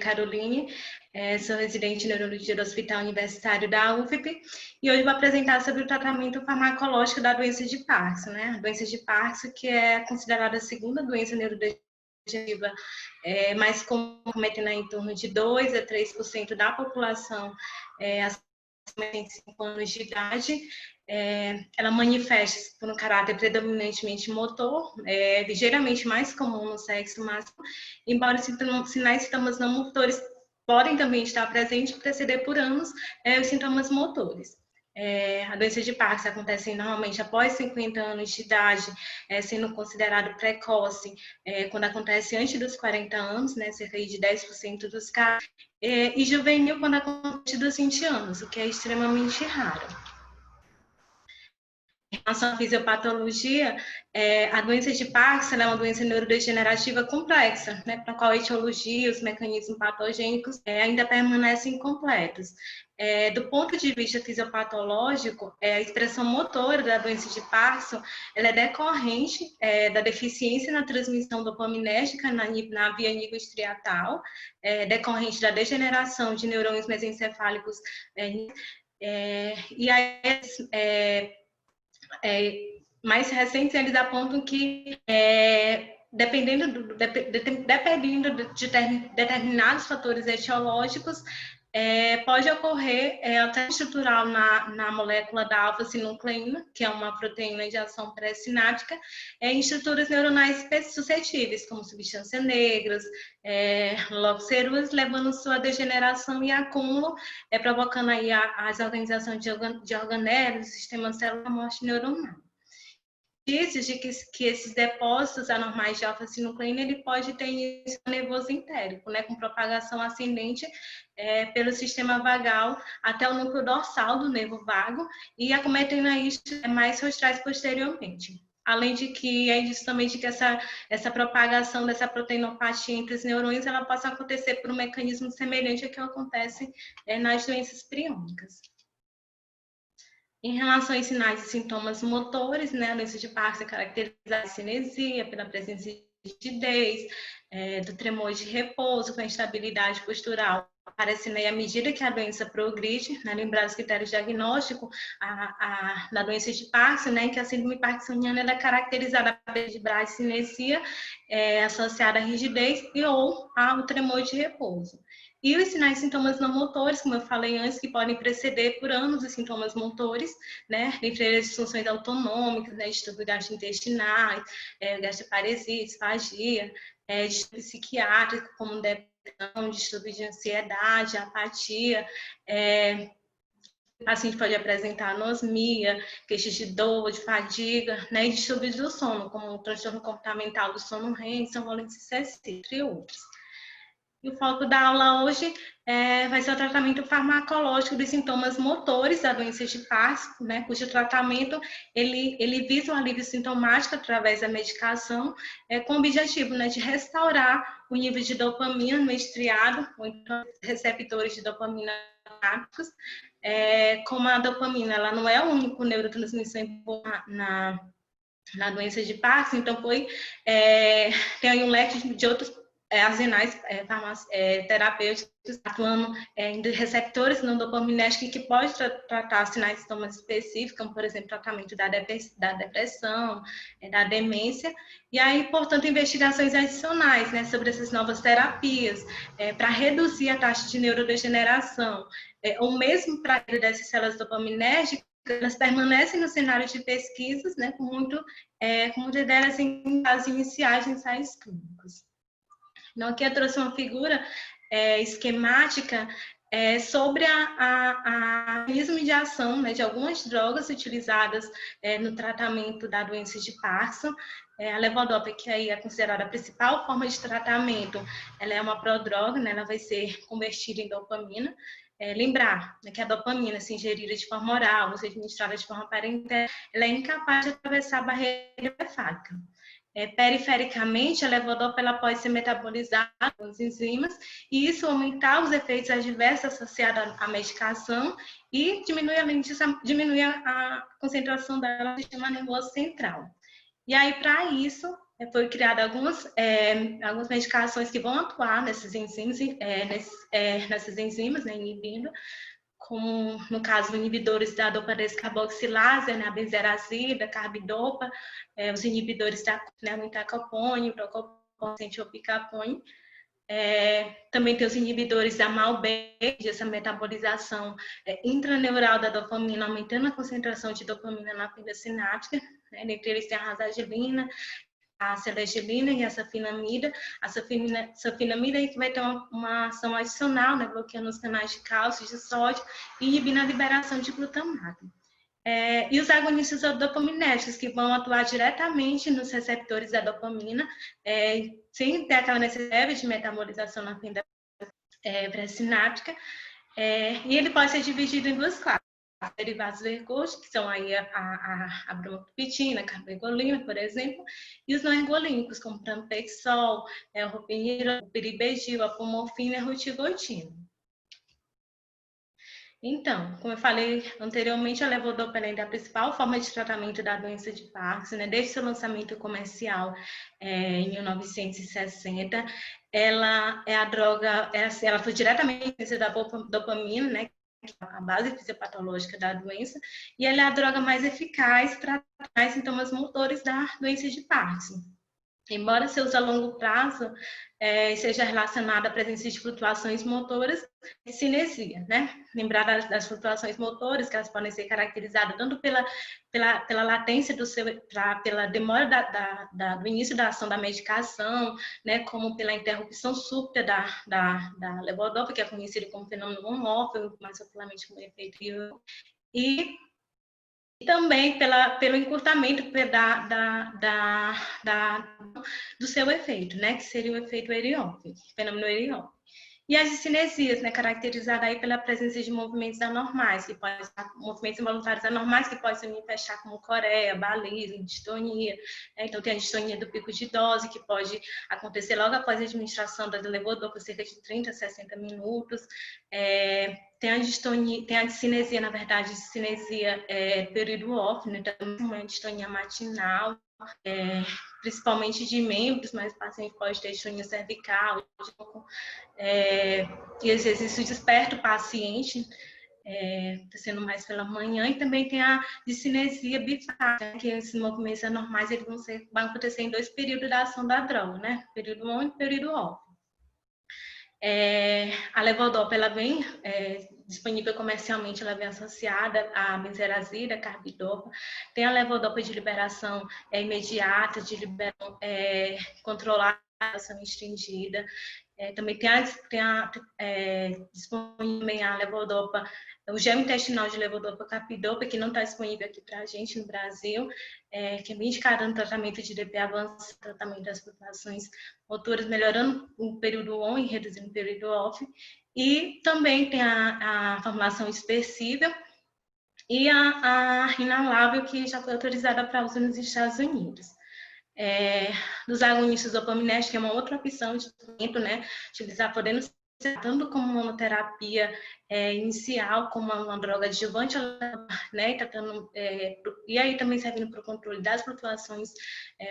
Caroline, sou residente em neurologia do Hospital Universitário da UFP e hoje vou apresentar sobre o tratamento farmacológico da doença de Parkinson, né? A doença de Parkinson, que é considerada a segunda doença neurodegenerativa mais comum, cometendo em torno de 2 a 3% da população acima de 5 anos de idade. Ela manifesta-se por um caráter predominantemente motor, ligeiramente mais comum no sexo masculino, embora sinais e sintomas não motores podem também estar presentes e preceder por anos os sintomas motores. A doença de Parkinson acontece normalmente após 50 anos de idade, sendo considerado precoce quando acontece antes dos 40 anos, né, cerca de 10% dos casos, e juvenil quando acontece dos 20 anos, o que é extremamente raro. Em relação à fisiopatologia, a doença de Parkinson é uma doença neurodegenerativa complexa, né, para a qual a etiologia e os mecanismos patogênicos ainda permanecem incompletos. Do ponto de vista fisiopatológico, a expressão motora da doença de Parkinson ela é decorrente da deficiência na transmissão dopaminérgica na via nigrostriatal, decorrente da degeneração de neurônios mesencefálicos, e aí mais recentes, eles apontam que, dependendo de determinados fatores etiológicos, pode ocorrer alteração estrutural na molécula da alfa-sinucleína, que é uma proteína de ação pré-sináptica, em estruturas neuronais suscetíveis, como substâncias negras, loxerus, levando sua degeneração e acúmulo, provocando aí as organizações de organelos, sistema celular, morte neuronal. Indícios de que esses depósitos anormais de alfa-sinucleína ele pode ter início nervoso entérico, né, com propagação ascendente pelo sistema vagal até o núcleo dorsal do nervo vago e acometendo aí mais rostrais posteriormente. Além de que é indício também de que essa propagação dessa proteinopatia entre os neurônios ela possa acontecer por um mecanismo semelhante ao que acontece nas doenças priônicas. Em relação aos sinais e sintomas motores, né, a doença de Parkinson é caracterizada pela cinesia, pela presença de rigidez, do tremor de repouso, com a instabilidade postural, aparecendo aí à medida que a doença progride, né, lembrar os critérios diagnósticos da doença de Parkinson, né, que a síndrome parkinsoniana é caracterizada pela bradicinesia associada à rigidez e ou ao tremor de repouso. E os sinais e sintomas não motores, como eu falei antes, que podem preceder por anos os sintomas motores, né? Entre as disfunções autonômicas, né? Distúrbios gastrointestinais, gastroparesia, disfagia, distúrbio psiquiátrico, como depressão, distúrbio de ansiedade, apatia, o paciente pode apresentar anosmia, queixas de dor, de fadiga, né? E distúrbios do sono, como o transtorno comportamental do sono REM, sonolência excessiva, entre outros. E o foco da aula hoje vai ser o tratamento farmacológico dos sintomas motores da doença de Parkinson, né, cujo tratamento ele visa o alívio sintomático através da medicação, com o objetivo, né, de restaurar o nível de dopamina no estriado, ou então receptores de dopamina rápidos. Como a dopamina ela não é o único neurotransmissor na doença de Parkinson, então tem aí um leque de outros arsenais terapêuticos atuando em receptores não dopaminérgicos que pode tratar sinais e sintomas específicos, como, por exemplo, tratamento da depressão, da demência, e aí, portanto, investigações adicionais, né, sobre essas novas terapias, para reduzir a taxa de neurodegeneração, ou mesmo para dessas células dopaminérgicas, elas permanecem no cenário de pesquisas, né, com muitas delas em fases iniciais de ensaios clínicos. Então, aqui eu trouxe uma figura esquemática sobre o mecanismo de ação, né, de algumas drogas utilizadas no tratamento da doença de Parkinson. A levodopa, que aí é considerada a principal forma de tratamento, ela é uma prodroga, né, ela vai ser convertida em dopamina. Lembrar, né, que a dopamina, se ingerida de forma oral, ou se administrada de forma parenteral, ela é incapaz de atravessar a barreira encefálica. Perifericamente, a levodopa ela pode ser metabolizada pelas enzimas e isso aumentar os efeitos adversos associados à medicação e diminui a concentração dela no sistema nervoso central. E aí, para isso, foi criado algumas medicações que vão atuar nesses enzimas, né, inibindo, como no caso inibidores da dopa-dex carboxilase, né, a benzerazida, carbidopa, os inibidores da imidaclopone, procopone, opicapone. Também tem os inibidores da MAO-B, essa metabolização intraneural da dopamina, aumentando a concentração de dopamina na fibra sináptica. Né? Dentre eles tem a rasagiline, a selegiline e a safinamida. A safinamida que vai ter uma ação adicional, né, bloqueando os canais de cálcio e de sódio e inibindo a liberação de glutamato. E os agonistas dopaminérgicos, que vão atuar diretamente nos receptores da dopamina, sem ter aquela necessidade de metabolização na fibra pré-sináptica. E ele pode ser dividido em duas classes. Derivados do ergóticos, que são aí a bromocriptina, a carbegolina, por exemplo, e os não ergolínicos, como pramipexol, o ropinirol, o piribedil, a pomorfina e a rutigotina. Então, como eu falei anteriormente, a levodopa é a principal forma de tratamento da doença de Parkinson, né? Desde seu lançamento comercial em 1960, ela é a droga, ela foi diretamente da dopamina, né? A base fisiopatológica da doença, e ela é a droga mais eficaz para tratar sintomas motores da doença de Parkinson. Embora seu uso a longo prazo seja relacionado à presença de flutuações motoras e cinesia, né? Lembrar das flutuações motoras, que elas podem ser caracterizadas tanto pela latência pela demora do início da ação da medicação, né? Como pela interrupção súbita da levodopa, que é conhecido como fenômeno homófobo, mais popularmente como efeito e também pelo encurtamento do seu efeito, né? Que seria o efeito Erioff, fenômeno Erioff. E as discinesias, né? Caracterizada aí pela presença de movimentos anormais, movimentos involuntários anormais que podem se manifestar como coreia, baliza, distonia. Né? Então, tem a distonia do pico de dose, que pode acontecer logo após a administração da levodopa, cerca de 30 a 60 minutos. Tem a discinesia, na verdade, discinesia período off, né? Também uma distonia matinal, principalmente de membros, mas o paciente pode ter distonia cervical, e às vezes isso desperta o paciente, sendo mais pela manhã, e também tem a discinesia bifásica, que esses movimentos anormais eles vão acontecer em 2 períodos da ação da droga, né? Período on e período off. A levodopa, ela vem disponível comercialmente, ela vem associada à benzerazida, à carbidopa. Tem a levodopa de liberação imediata, de liberação controlada, ação restringida. Também tem disponível a levodopa, o gel intestinal de levodopa carbidopa, que não está disponível aqui para a gente no Brasil, que é bem indicado no tratamento de DP avançado, tratamento das flutuações motoras, melhorando o período on e reduzindo o período off. E também tem a formulação dispersível e a inalável, que já foi autorizada para uso nos Estados Unidos. Dos agonistas dopaminérgicos, que é uma outra opção de tratamento, né? Utilizar, podendo ser tanto como monoterapia inicial, como uma droga adjuvante, né? E aí também servindo para o controle das flutuações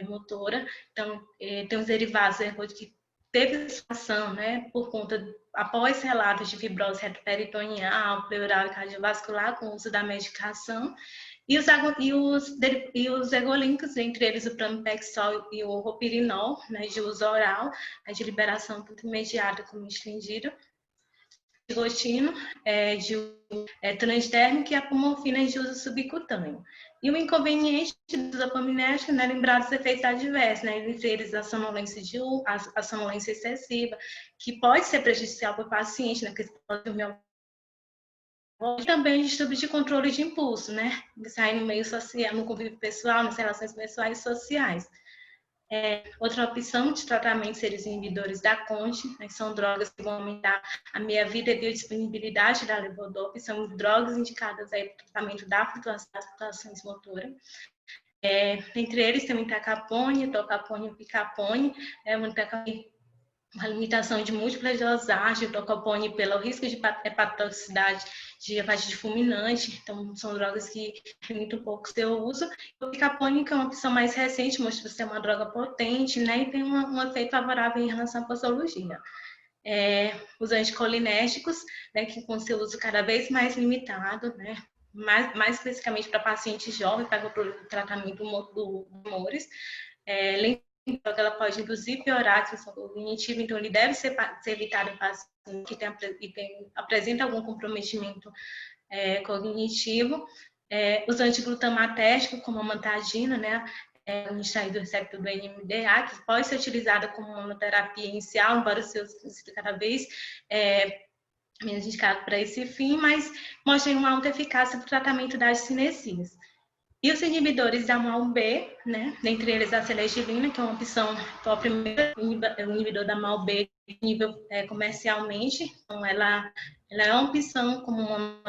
motoras. Então, tem os derivados que teve ação, né? Por conta, após relatos de fibrose retroperitoneal, pleural e cardiovascular, com o uso da medicação. E os ergolínicos, entre eles o pramipexol e o ropirinol, né, de uso oral, de liberação tanto imediata como estendida, de gotino, transdérmico, e a pomorfina de uso subcutâneo. E o inconveniente dos dopaminérgicos, né, lembrar dos efeitos adversos, né, entre eles a sonolência a sonolência excessiva, que pode ser prejudicial para o paciente, né, porque pode dormir. E também distúrbios de controle de impulso, né? Que saem no meio social, no convívio pessoal, nas relações pessoais e sociais. Outra opção de tratamento seria os inibidores da CONT, né? São drogas que vão aumentar a meia-vida e biodisponibilidade da levodopa, são drogas indicadas aí para o tratamento das flutuações motoras. Entre eles tem o entacapone, o tocapone e o picapone. O entacapone a limitação de múltiplas dosagens do Procopone pelo risco de hepatotoxicidade a partir de fulminante, então são drogas que muito pouco seu uso. O Picapone, que é uma opção mais recente, mostra ser uma droga potente, né, e tem um efeito favorável em relação à posologia. Os anticolinérgicos, né, que com seu uso cada vez mais limitado, né, mais especificamente para pacientes jovens, para o tratamento do humores, então, ela pode induzir piorar a disfunção cognitiva, então ele deve ser evitado em pacientes que apresenta algum comprometimento cognitivo. Os antiglutamatérgicos, como a amantadina, né, um extraído do receptor do NMDA, que pode ser utilizada como monoterapia inicial, embora seja cada vez menos indicado para esse fim, mas mostra uma alta eficácia para o tratamento das cinesias. E os inibidores da MAO-B, né? Dentre eles a selegilina, que é uma opção, foi o primeiro inibidor da MAO-B nível comercialmente. Então, ela é uma opção como uma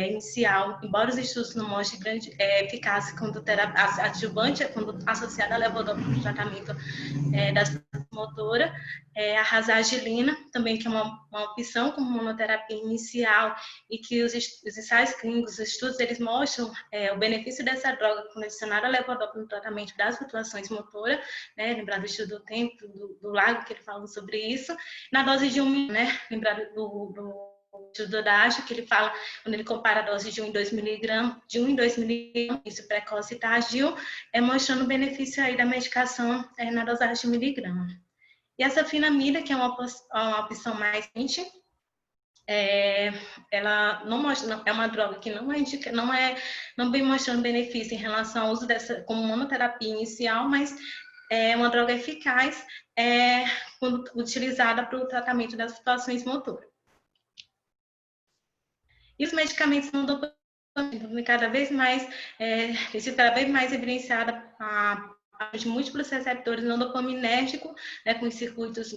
inicial, embora os estudos não mostrem grande eficácia quando adjuvante, quando associada a levodopa no tratamento da motora. A rasagilina, também que é uma opção como monoterapia inicial e que os ensaios clínicos, os estudos, eles mostram o benefício dessa droga condicionada a levodopa no tratamento das flutuações motoras, né? Lembrar do estudo do tempo, do lago, que ele fala sobre isso. Na dose de 1, né? Lembrar do estudo da ASHA, que ele fala, quando ele compara a dose de 1 em 2 miligramas, isso precoce e tardio, mostrando o benefício aí da medicação na dosagem de miligrama. E a sulfinamida, que é uma opção mais quente, ela não mostra, é uma droga que não vem mostrando benefício em relação ao uso dessa como monoterapia inicial, mas é uma droga eficaz quando utilizada para o tratamento das flutuações motoras. E os medicamentos não dopamina, cada vez mais evidenciada de múltiplos receptores não dopaminérgicos, né, com os circuitos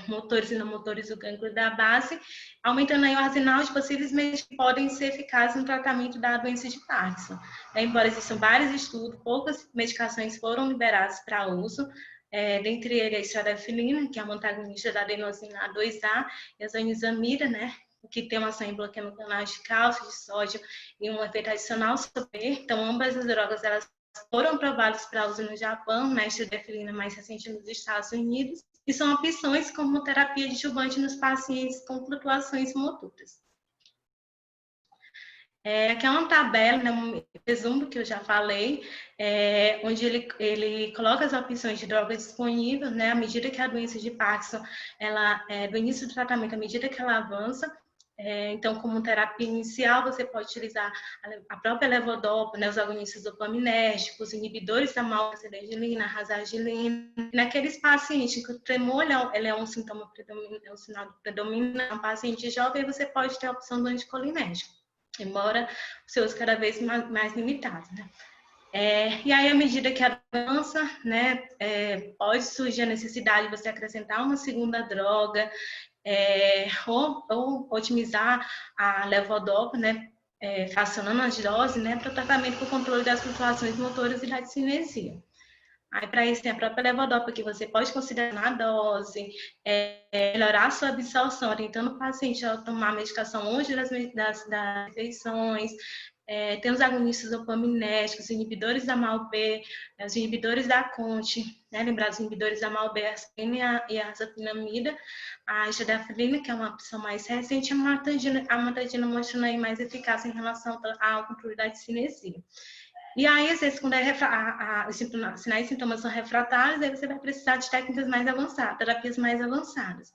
motores e não motores do gânglio da base, aumentando aí o arsenal de possíveis medicamentos que podem ser eficazes no tratamento da doença de Parkinson. Embora existam vários estudos, poucas medicações foram liberadas para uso, dentre eles a estradafilina, que é uma antagonista da adenosina A2A, e a zonisamida, né, que tem uma ação em bloqueio canais de cálcio, de sódio e um efeito adicional sobre. Então, ambas as drogas elas foram aprovadas para uso no Japão, né, estradafilina mais recente nos Estados Unidos, e são opções como terapia adjuvante nos pacientes com flutuações motoras. Aqui é uma tabela, né, um resumo que eu já falei, onde ele coloca as opções de drogas disponíveis, né, à medida que a doença de Parkinson, do início do tratamento, à medida que ela avança. Então, como terapia inicial, você pode utilizar a própria levodopa, né, os agonistas dopaminérgicos, os inibidores da maltodextrina, a rasagilina. Naqueles pacientes que o tremor ele é um sintoma predominante, um sinal predominante, um paciente jovem, você pode ter a opção do anticolinérgico, embora o seu uso cada vez mais limitado, né? E aí, à medida que avança, né, pode surgir a necessidade de você acrescentar uma segunda droga, ou otimizar a levodopa, né, fracionando as doses, né, para o tratamento com o controle das flutuações motoras e da discinesia. Aí, para isso, tem a própria levodopa, que você pode considerar a dose, melhorar a sua absorção, orientando o paciente a tomar a medicação longe das refeições. Tem os agonistas dopaminérgicos, os inibidores da MAO-B, os inibidores da CONT, né? Lembrar dos inibidores da MAO-B, a aspirina e a azatinamida, a estradafilina, que é uma opção mais recente, a amantadina mostrando aí mais eficácia em relação ao controle da discinesia. E aí, às vezes, quando os sinais e sintomas são refratários, aí você vai precisar de técnicas mais avançadas, terapias mais avançadas.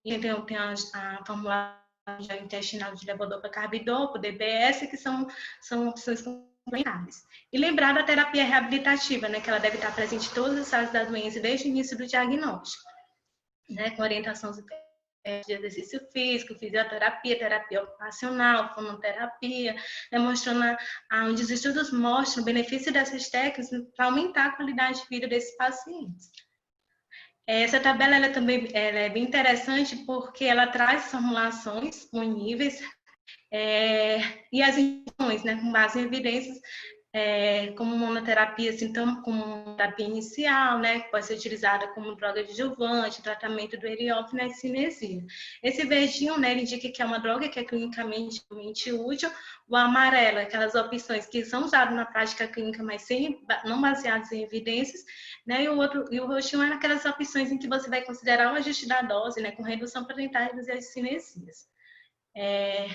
E tem a formulação intestinal de levodopa carbidopa, DBS, que são opções complementares. E lembrar da terapia reabilitativa, né, que ela deve estar presente em todas as fases da doença desde o início do diagnóstico, né, com orientação de exercício físico, fisioterapia, terapia ocupacional, fonoterapia, demonstrando onde os estudos mostram o benefício dessas técnicas para aumentar a qualidade de vida desses pacientes. Essa tabela ela é bem interessante porque ela traz formulações disponíveis e as informações, né, com base em evidências como monoterapia, assim, como terapia inicial, né, que pode ser utilizada como droga adjuvante, tratamento do ERIOF na cinesia. Esse verdinho, né, ele indica que é uma droga que é clinicamente útil. O amarelo, aquelas opções que são usadas na prática clínica, mas não baseadas em evidêncies, né, e o roxinho é aquelas opções em que você vai considerar o ajuste da dose, né, com redução para tentar reduzir as cinesias.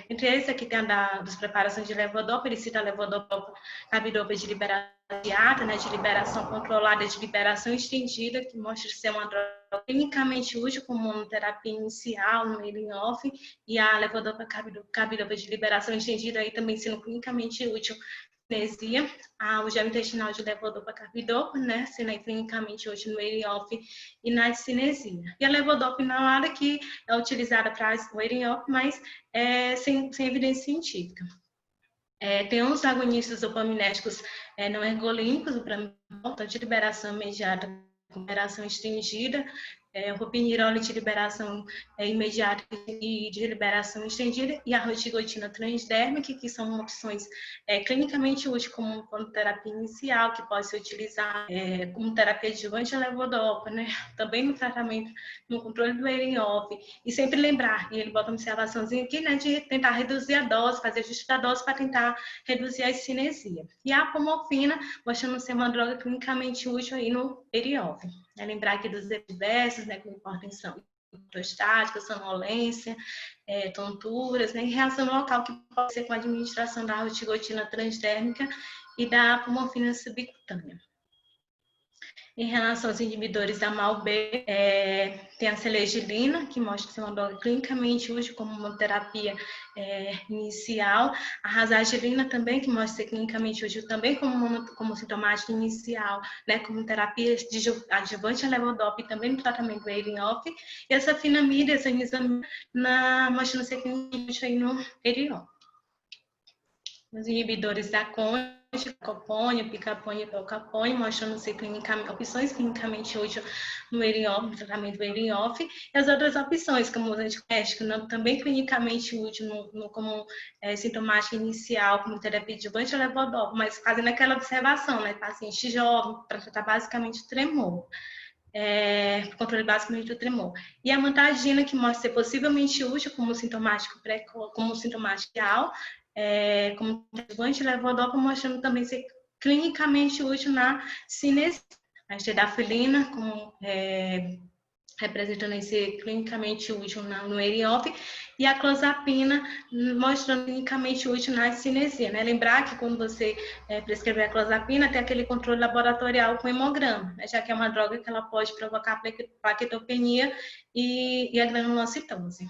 Entre eles aqui tem dos preparações de levodopa, ele cita a levodopa, carbidopa de liberação imediata, né, de liberação controlada, de liberação estendida, que mostra ser uma droga clinicamente útil como monoterapia inicial no ERIOF, e a levodopa carbidopa de liberação estendida aí também sendo clinicamente útil cinesia, o gel intestinal de levodopa carbidopa, né, sendo clinicamente útil no ERIOF e na cinesia. E a levodopa inalada, que é utilizada para o ERIOF, mas sem evidência científica. Tem uns agonistas dopaminérgicos não ergolínicos, o pramiptal, de liberação imediata, liberação estendida, o ropinirole de liberação imediata e de liberação estendida, e a rotigotina transdérmica, que são opções clinicamente úteis como terapia inicial, que pode ser utilizada como terapia adjuvante a levodopa, né? Também no tratamento, no controle do ERIOF, e sempre lembrar, e ele bota uma observaçãozinha aqui, né, de tentar reduzir a dose, fazer ajuste da dose para tentar reduzir a cinesia. E a apomorfina, mostrando ser uma droga clinicamente útil aí no ERIOF. Lembrar aqui dos diversos, né, como hipertensão prostática, sonolência, tonturas, né, e reação local que pode ser com a administração da rotigotina transdérmica e da apomorfina subcutânea. Em relação aos inibidores da MAO-B, tem a selegilina, que mostra ser uma droga clinicamente útil como uma terapia inicial. A rasagilina também, que mostra ser clinicamente útil também como sintomática inicial, né, como terapia adjuvante a levodopa e também no tratamento do ERIOF. E essa finamida, essa nizamina, mostrando ser clinicamente útil aí no ERIOF. Os inibidores da CONJ, copônio, picapônio e procapônio, mostrando ser opções clinicamente úteis no ERIOF, no tratamento do ERIOF, e as outras opções, como os anticométicos, também clinicamente útil como sintomática inicial, como terapia adjuvante ou levodopa, mas fazendo aquela observação, né, paciente jovem, para tratar basicamente tremor. Controle basicamente do tremor. E a mantagina, que mostra ser possivelmente útil como sintomático como sintomático real, como adjuvante levodopa, mostrando também ser clinicamente útil na cinesia. A estedafilina, como representando ser clinicamente útil no ERIOF, e a clozapina, mostrando clinicamente útil na cinesia. Né? Lembrar que quando você prescrever a clozapina, tem aquele controle laboratorial com hemograma, né? Já que é uma droga que ela pode provocar plaquetopenia e a granulocitose.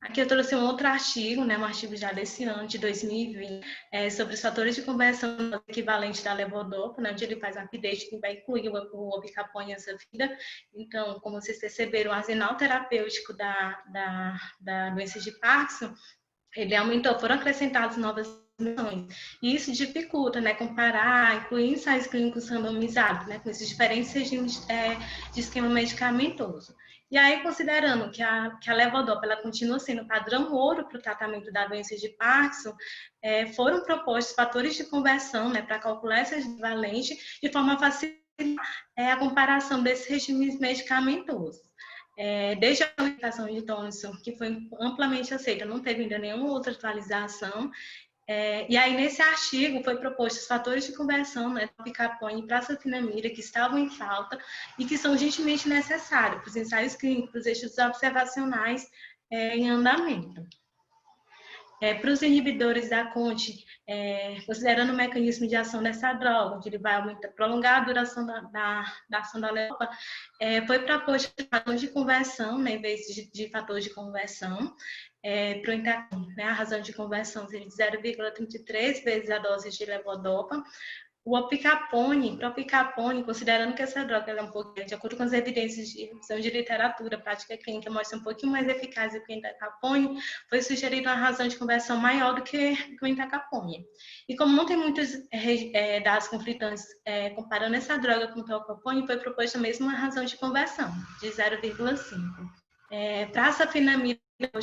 Aqui eu trouxe um outro artigo, né, um artigo já desse ano, de 2020, sobre os fatores de conversão equivalente da levodopa, né, onde ele faz um update que vai incluir o opicapone nessa vida. Então, como vocês perceberam, o arsenal terapêutico da doença de Parkinson, ele aumentou, foram acrescentadas novas mutações. E isso dificulta, né, comparar, incluir ensaios clínicos randomizados, né, com esses diferentes regimes de esquema medicamentoso. E aí, considerando que a levodopa ela continua sendo padrão ouro para o tratamento da doença de Parkinson, foram propostos fatores de conversão, né, para calcular essa equivalente de forma a facilitar a comparação desses regimes medicamentosos. Desde a aplicação de Thomson, que foi amplamente aceita, não teve ainda nenhuma outra atualização. E aí, nesse artigo, foi proposto os fatores de conversão, né, do picapone para a sulfinamida, que estavam em falta e que são urgentemente necessários para os ensaios clínicos, para os estudos observacionais em andamento. Para os inibidores da CONT, considerando o mecanismo de ação dessa droga, onde ele vai prolongar a duração da ação da levodopa, foi proposto fator de conversão, né, em vez de fator de conversão, para o intercâmbio, né, a razão de conversão seria de 0,33 vezes a dose de levodopa. O opicapone, considerando que essa droga é um pouquinho, de acordo com as evidências de literatura, prática clínica, mostra um pouquinho mais eficaz do que o entacapone, foi sugerido uma razão de conversão maior do que o entacapone. E como não tem muitos dados conflitantes comparando essa droga com o tocapone, foi proposta mesmo uma razão de conversão, de 0,5. Para a sulfinamida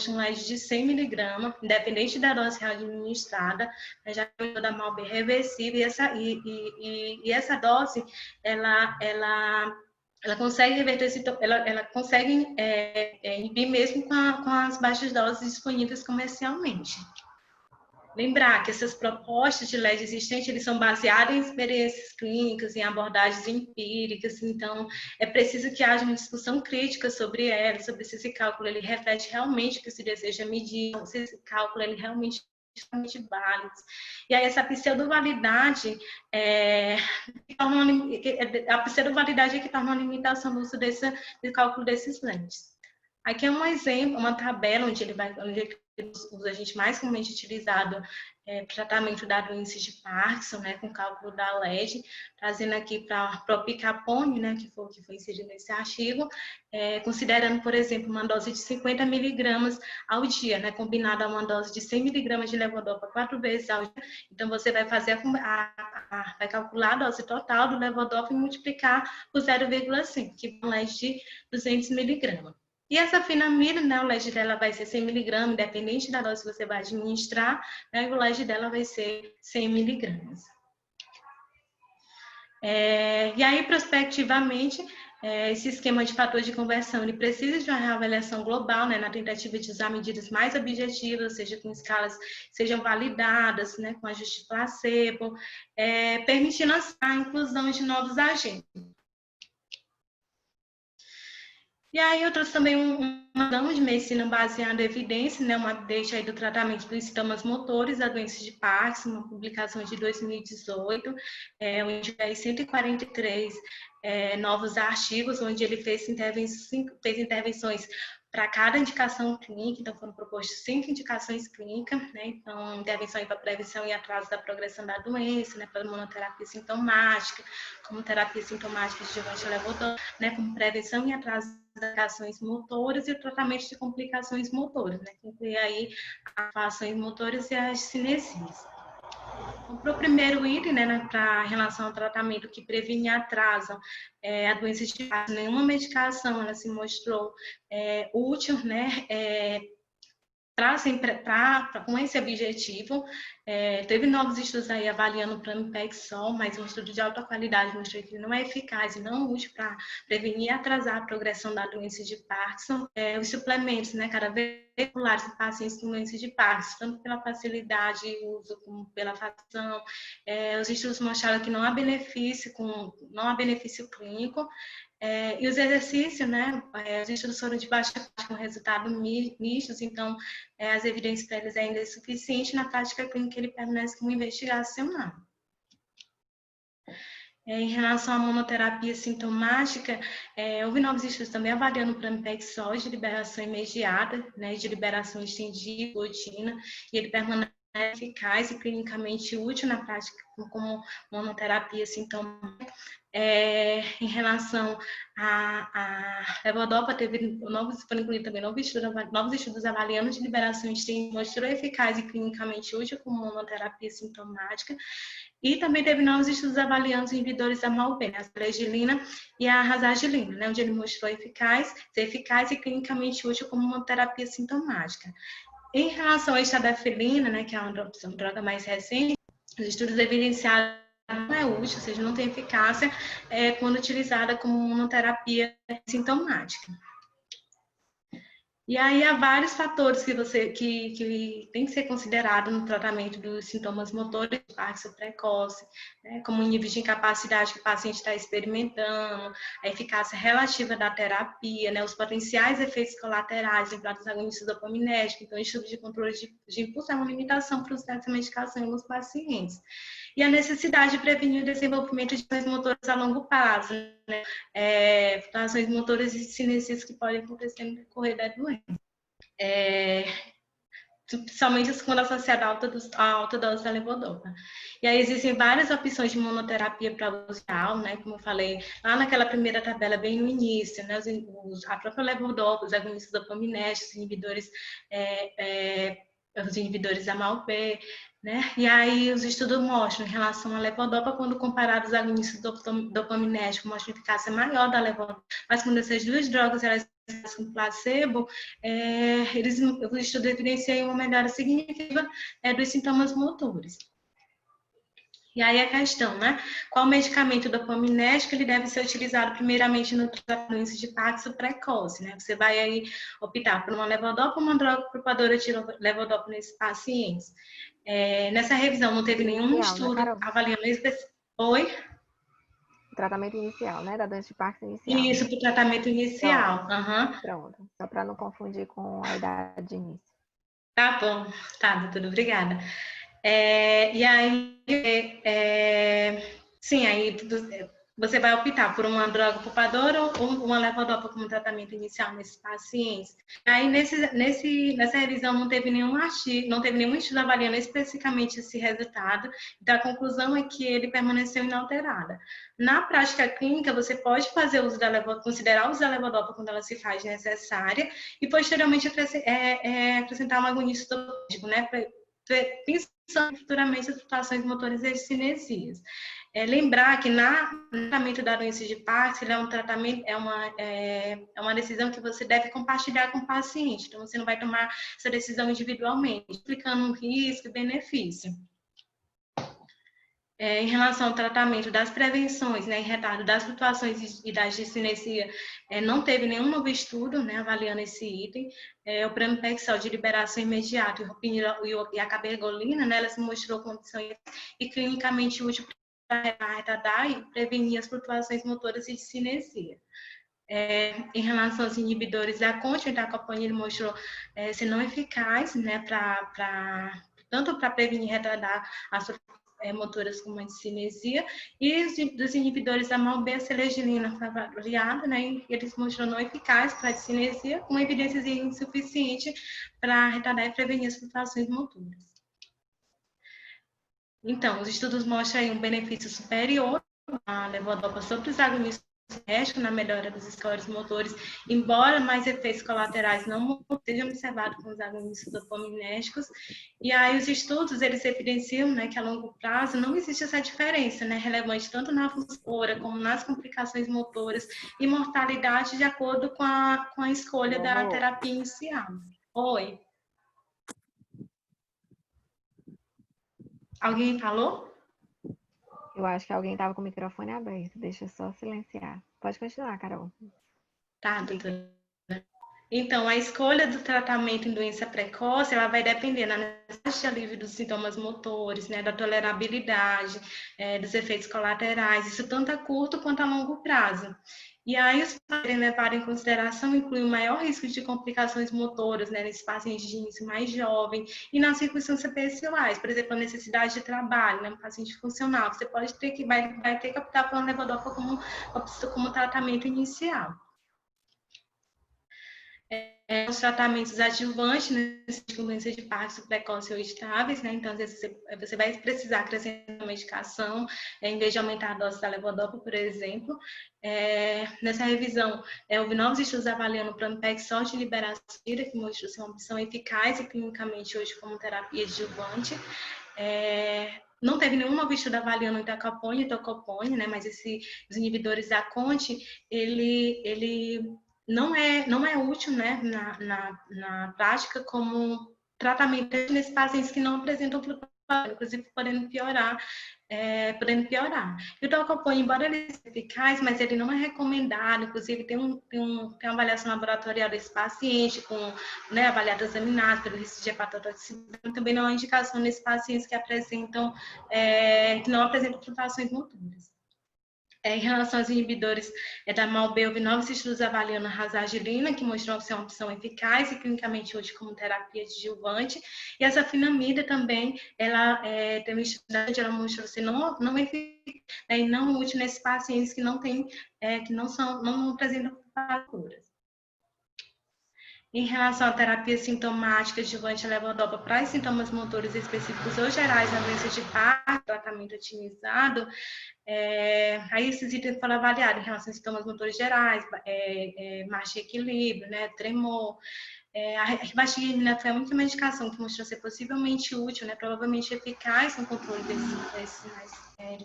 um LED de 100 miligramas, independente da dose administrada, já da MALB reversível, e essa dose, ela consegue reverter ela consegue inibir mesmo com as baixas doses disponíveis comercialmente. Lembrar que essas propostas de LED existente, eles são baseadas em experiências clínicas, em abordagens empíricas, então é preciso que haja uma discussão crítica sobre ela, sobre se esse cálculo ele reflete realmente o que se deseja medir, se esse cálculo ele realmente válido. E aí essa pseudo-validade a pseudo-validade é que torna uma limitação no uso do cálculo desses lentes. Aqui é um exemplo, uma tabela onde os agentes mais comumente utilizados para tratamento da doença de Parkinson, né, com cálculo da LED, trazendo aqui para o Picapone, né, que foi inserido nesse artigo, considerando, por exemplo, uma dose de 50 miligramas ao dia, né, combinada a uma dose de 100 miligramas de levodopa 4 vezes ao dia. Então, você vai fazer vai calcular a dose total do levodopa e multiplicar por 0,5, que é um LED de 200 miligramas. E essa finamida, né, o LED dela vai ser 100 miligramas, independente da dose que você vai administrar, né, o LED dela vai ser 100 miligramas. E aí, prospectivamente, esse esquema de fator de conversão, ele precisa de uma reavaliação global, né, na tentativa de usar medidas mais objetivas, seja com escalas sejam validadas, né, com ajuste placebo, permitindo a inclusão de novos agentes. E aí eu trouxe também uma gama de medicina baseada em evidência, né, uma update aí do tratamento dos sintomas motores da doença de Parkinson, uma publicação de 2018, onde tem 143 novos artigos, onde ele fez intervenções para cada indicação clínica, então foram propostas 5 indicações clínicas, né, então intervenção para prevenção e atraso da progressão da doença, né, para monoterapia sintomática, como terapia sintomática de levodopa, né, como prevenção e atraso das ações motoras e o tratamento de complicações motoras, né, que inclui aí as ações motoras e as cinesias. Então, para o primeiro item, né, para relação ao tratamento que previne e atrasa a doença de Parkinson, nenhuma medicação ela se mostrou útil, né, com esse objetivo. Teve novos estudos aí avaliando o Pramipexol, mas um estudo de alta qualidade mostrou que ele não é eficaz e não útil para prevenir e atrasar a progressão da doença de Parkinson. Os suplementos, né, cada vez populares em pacientes com doença de Parkinson, tanto pela facilidade de uso como pela facção. Os estudos mostraram que não há benefício clínico. E os exercícios, né, os estudos foram de baixa com resultados mistos, então as evidências para eles ainda é suficiente, na prática clínica ele permanece como investigacional. Em relação à monoterapia sintomática, houve novos estudos também avaliando o Pramipexol de liberação imediata, né, de liberação estendida, rotina, e ele permanece eficaz e clinicamente útil na prática como monoterapia sintomática. Em relação à levodopa, foram incluídos também novos estudos avaliando de liberação estendida, mostrou eficaz e clinicamente útil como monoterapia sintomática. E também teve novos estudos avaliando os inibidores da MALB, a aspiragilina e a rasagilina, né, onde ele mostrou ser eficaz e clinicamente útil como uma terapia sintomática. Em relação à estadafilina, né, que é uma droga mais recente, os estudos evidenciaram que não é útil, ou seja, não tem eficácia quando utilizada como monoterapia sintomática. E aí há vários fatores que tem que ser considerado no tratamento dos sintomas motores de Parkinson precoce, né, como o nível de incapacidade que o paciente está experimentando, a eficácia relativa da terapia, né, os potenciais efeitos colaterais em pratos agonistas dopaminérgicos, então estudo de controle de impulso é uma limitação para o uso dessa medicação em alguns pacientes. E a necessidade de prevenir o desenvolvimento de ações motoras a longo prazo, né? Ações motoras e cinesias que podem acontecer no decorrer da doença. Principalmente quando associada à alta dose da levodopa. E aí existem várias opções de monoterapia para uso real, né? Como eu falei lá naquela primeira tabela bem no início, né? A própria levodopa, os agonistas dopaminérgicos, os inibidores da MALB, né? E aí os estudos mostram em relação à levodopa, quando comparados aos agonistas dopaminérgicos, mostram eficácia maior da levodopa, mas quando essas duas drogas elas com placebo, o estudo evidencia uma melhora significativa dos sintomas motores. E aí a questão, né? Qual medicamento dopaminérgico ele deve ser utilizado primeiramente no tratamento de Parkinson precoce, né? Você vai aí optar por uma levodopa ou uma droga ocupadora de levodopa nesses pacientes. Nessa revisão não teve nenhum estudo avaliando específico. Oi? O tratamento inicial, né? Da doença de Parkinson inicial. Isso, para o tratamento inicial. Pronto. Só para não confundir com a idade de início. Tá bom. Tá, doutora, obrigada. E aí, sim, aí você vai optar por uma droga poupadora ou uma levodopa como tratamento inicial nesses pacientes. Aí, nessa revisão, não teve nenhum estudo avaliando especificamente esse resultado, então a conclusão é que ele permaneceu inalterado. Na prática clínica, você pode fazer uso considerar o uso da levodopa quando ela se faz necessária e, posteriormente, acrescentar um agonista dopamínico, né, pensando futuramente as flutuações motoras e as cinesias. Lembrar que no tratamento da doença de Parkinson, é um tratamento, é uma decisão que você deve compartilhar com o paciente. Então, você não vai tomar essa decisão individualmente, explicando um risco e benefício. Em relação ao tratamento das prevenções, né, em retardo das flutuações e da discinesia, não teve nenhum novo estudo, né, avaliando esse item. O pramipexol de liberação imediata e a cabergolina, né, ela se mostrou condição e clinicamente útil para retardar e prevenir as flutuações motoras e discinesia. Em relação aos inibidores da CONT, o itacoponil mostrou ser não eficaz, né, tanto para prevenir e retardar as motoras como a discinesia, e dos inibidores da MAO-B, a seleginina foi avaliada, né, e eles mostraram não eficaz para a discinesia, com evidências insuficiente para retardar e prevenir as flutuações motoras. Então, os estudos mostram aí um benefício superior à levodopa sobre os agonistas na melhora dos scores motores, embora mais efeitos colaterais não sejam observados com os agonistas dopaminérgicos. E aí os estudos, eles evidenciam, né, que a longo prazo não existe essa diferença, né, relevante tanto na função como nas complicações motoras e mortalidade de acordo com a escolha da terapia inicial. Oi. Alguém falou? Eu acho que alguém estava com o microfone aberto. Deixa eu só silenciar. Pode continuar, Carol. Tá, doutora. Então, a escolha do tratamento em doença precoce, ela vai depender da necessidade de alívio dos sintomas motores, né, da tolerabilidade, dos efeitos colaterais, isso tanto a curto quanto a longo prazo. E aí, os fatores levados em consideração incluem o maior risco de complicações motoras, né, nesses pacientes de início mais jovem, e nas circunstâncias pessoais, por exemplo, a necessidade de trabalho, né, um paciente funcional, você pode ter que, vai ter que optar por uma levodopa como tratamento inicial. Os tratamentos adjuvantes, né, com doença de Parkinson precoce ou estáveis, né? Então, às vezes, você vai precisar acrescentar medicação, em vez de aumentar a dose da levodopa, por exemplo. Nessa revisão, houve novos estudos avaliando o pramipexol de liberação, que mostrou ser uma opção eficaz e clinicamente hoje como terapia adjuvante. Não teve nenhum novo estudo avaliando o itacoponil e tocoponil, né? Mas os inibidores da CONT, ele não é útil, né, na prática como tratamento nesses pacientes que não apresentam flutuação, inclusive podendo piorar. E o tocoponil, embora ele seja eficaz, mas ele não é recomendado, inclusive tem uma avaliação laboratorial desse paciente, com, né, avaliadas examinadas pelo risco de hepatotoxicidade, também não é indicação nesses pacientes que não apresentam flutuações motoras. Em relação aos inibidores da MAO-B, houve novos estudos avaliando a rasagilina, que mostrou ser uma opção eficaz e clinicamente útil como terapia adjuvante. E a safenamida também, ela tem um estudo, ela mostrou ser não eficaz e não útil nesses pacientes que não apresentam fraturas. Em relação à terapia sintomática adjuvante levodopa para sintomas motores específicos ou gerais na doença de Parkinson, tratamento otimizado, aí esses itens foram avaliados em relação a sintomas motores gerais, marcha e equilíbrio, né, tremor. A rivaroxaban foi a única medicação que mostrou ser possivelmente útil, né, provavelmente eficaz no controle desses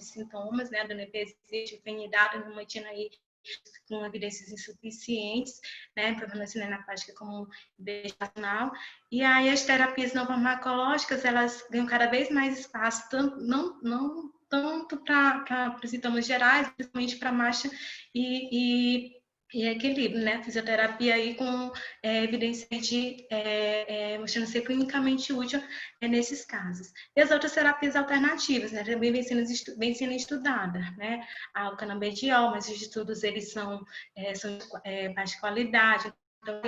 sintomas, né, do NPC, fenidata, normatina e com evidências insuficientes, né, permanecendo na prática como investigacional. E aí as terapias não farmacológicas, elas ganham cada vez mais espaço, não tanto para os sintomas gerais, principalmente para marcha e equilíbrio, né? Fisioterapia aí com evidência de mostrando ser clinicamente útil nesses casos. E as outras terapias alternativas, né? Também vem sendo estudada, né? O canabidiol, mas os estudos eles são de baixa qualidade. Então,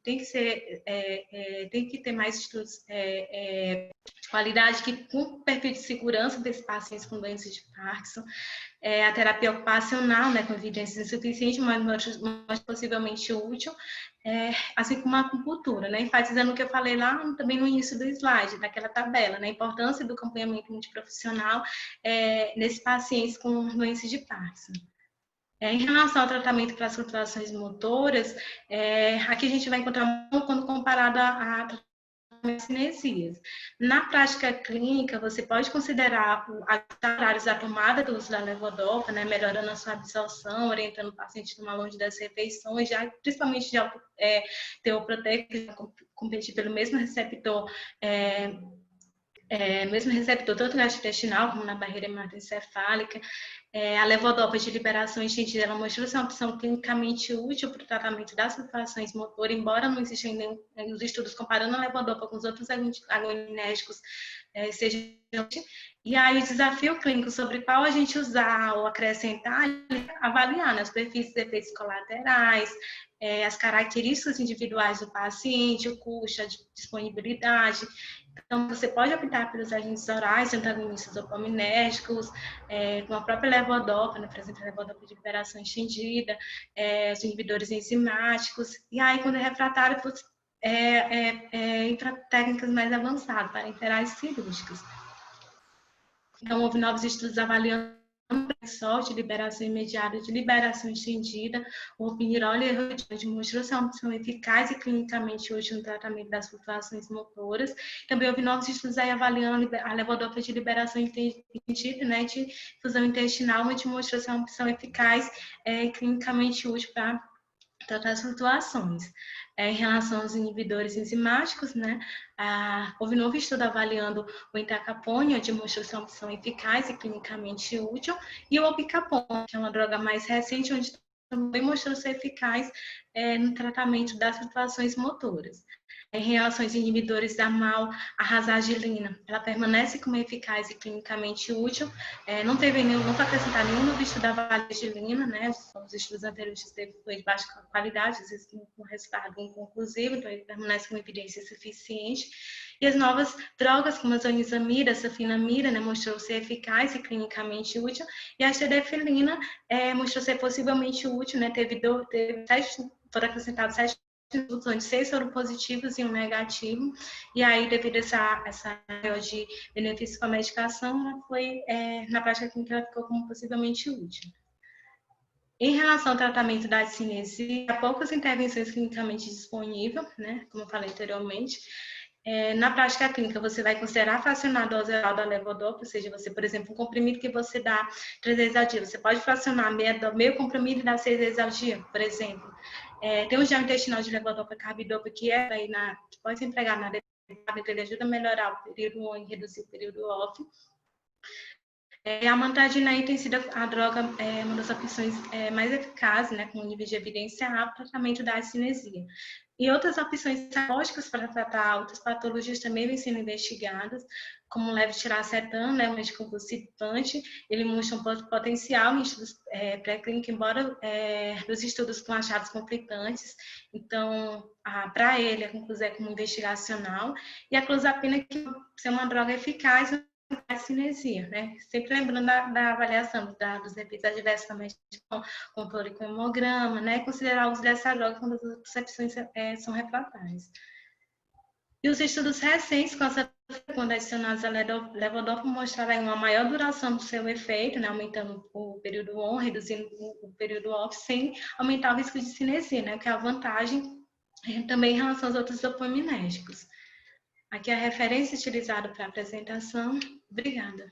tem que ter mais estudos de qualidade que com perfil de segurança desses pacientes com doenças de Parkinson. A terapia ocupacional, né, com evidências insuficientes, mas possivelmente útil, assim como a acupuntura, né, enfatizando o que eu falei lá também no início do slide, daquela tabela, né, a importância do acompanhamento multiprofissional nesses pacientes com doenças de Parkinson. Em relação ao tratamento para as flutuações motoras, aqui a gente vai encontrar quando comparado a cinesias. Na prática clínica, você pode considerar horários da tomada do uso da levodopa, né, melhorando a sua absorção, orientando o paciente a tomar longe das refeições, principalmente de teor proteico, competir pelo mesmo receptor tanto gastrointestinal como na barreira hematoencefálica. A levodopa de liberação estendida, ela mostrou ser uma opção clinicamente útil para o tratamento das flutuações motoras, embora não existam os estudos comparando a levodopa com os outros agoninérgicos, e aí o desafio clínico sobre qual a gente usar ou acrescentar, avaliar, né, os perfis de efeitos colaterais, as características individuais do paciente, o custo, a disponibilidade. Então, você pode optar pelos agentes orais, antagonistas dopaminérgicos, com a própria levodopa, né, por exemplo, a levodopa de liberação estendida, os inibidores enzimáticos, e aí, quando é refratário, entra técnicas mais avançadas, parenterais cirúrgicas. Então, houve novos estudos avaliando de liberação imediata, de liberação estendida, o opinirol e a demonstrou ser uma opção eficaz e clinicamente útil no tratamento das flutuações motoras. Também houve novos estudos aí avaliando a levodopa de liberação estendida, né, de fusão intestinal, onde demonstrou ser uma opção eficaz e clinicamente útil para tratar as flutuações. Em relação aos inibidores enzimáticos, né, houve novo estudo avaliando o entacapone, onde demonstrou ser uma opção eficaz e clinicamente útil, e o opicapone, que é uma droga mais recente, onde também mostrou ser eficaz no tratamento das flutuações motoras. Em relação aos inibidores da MAO, a rasagilina, ela permanece como eficaz e clinicamente útil. Não foi acrescentar nenhum novo estudo da valagilina, né? Os estudos anteriores foi de baixa qualidade, às vezes com resultado inconclusivo, então ele permanece com evidência suficiente. E as novas drogas, como a zonisamida, a safinamida, né, mostrou ser eficaz e clinicamente útil. E a sildenafilina mostrou ser possivelmente útil, né? Foram acrescentados 7 estudos, onde 6 foram positivos e 1 negativo. E aí, devido a essa maior de benefício com a medicação, ela foi, na prática clínica, ela ficou como possivelmente útil. Em relação ao tratamento da cinesia, há poucas intervenções clinicamente disponíveis, né, como eu falei anteriormente. Na prática clínica, você vai considerar fracionar a dose oral da levodopa, ou seja, você, por exemplo, um comprimido que você dá 3 vezes ao dia, você pode fracionar meio comprimido e dar 6 vezes ao dia, por exemplo. Tem o gel intestinal de levodopa carbidopa, que pode ser empregado na determinada, ele ajuda a melhorar o período on e reduzir o período off. A amantadina aí tem sido a droga, uma das opções mais eficazes, né, com nível de evidência alto para o tratamento da cinesia. E outras opções terapêuticas para tratar outras patologias também vêm sendo investigadas, como o levetiracetam, né, um anticonvulsivante, ele mostra um potencial em estudos pré-clínicos, embora nos estudos com achados conflitantes. Então, para ele, a conclusão é como investigacional. E a clozapina, que é uma droga eficaz a cinesia, né? Sempre lembrando da avaliação dos efeitos adversos também com toricohemograma, né? Considerar o uso dessa droga quando as percepções são refratárias. E os estudos recentes com essa quando adicionados a levodopa mostraram uma maior duração do seu efeito, né? Aumentando o período on, reduzindo o período off, sem aumentar o risco de cinesia, né? Que é a vantagem também em relação aos outros dopaminérgicos. Aqui é a referência utilizada para a apresentação. Obrigada.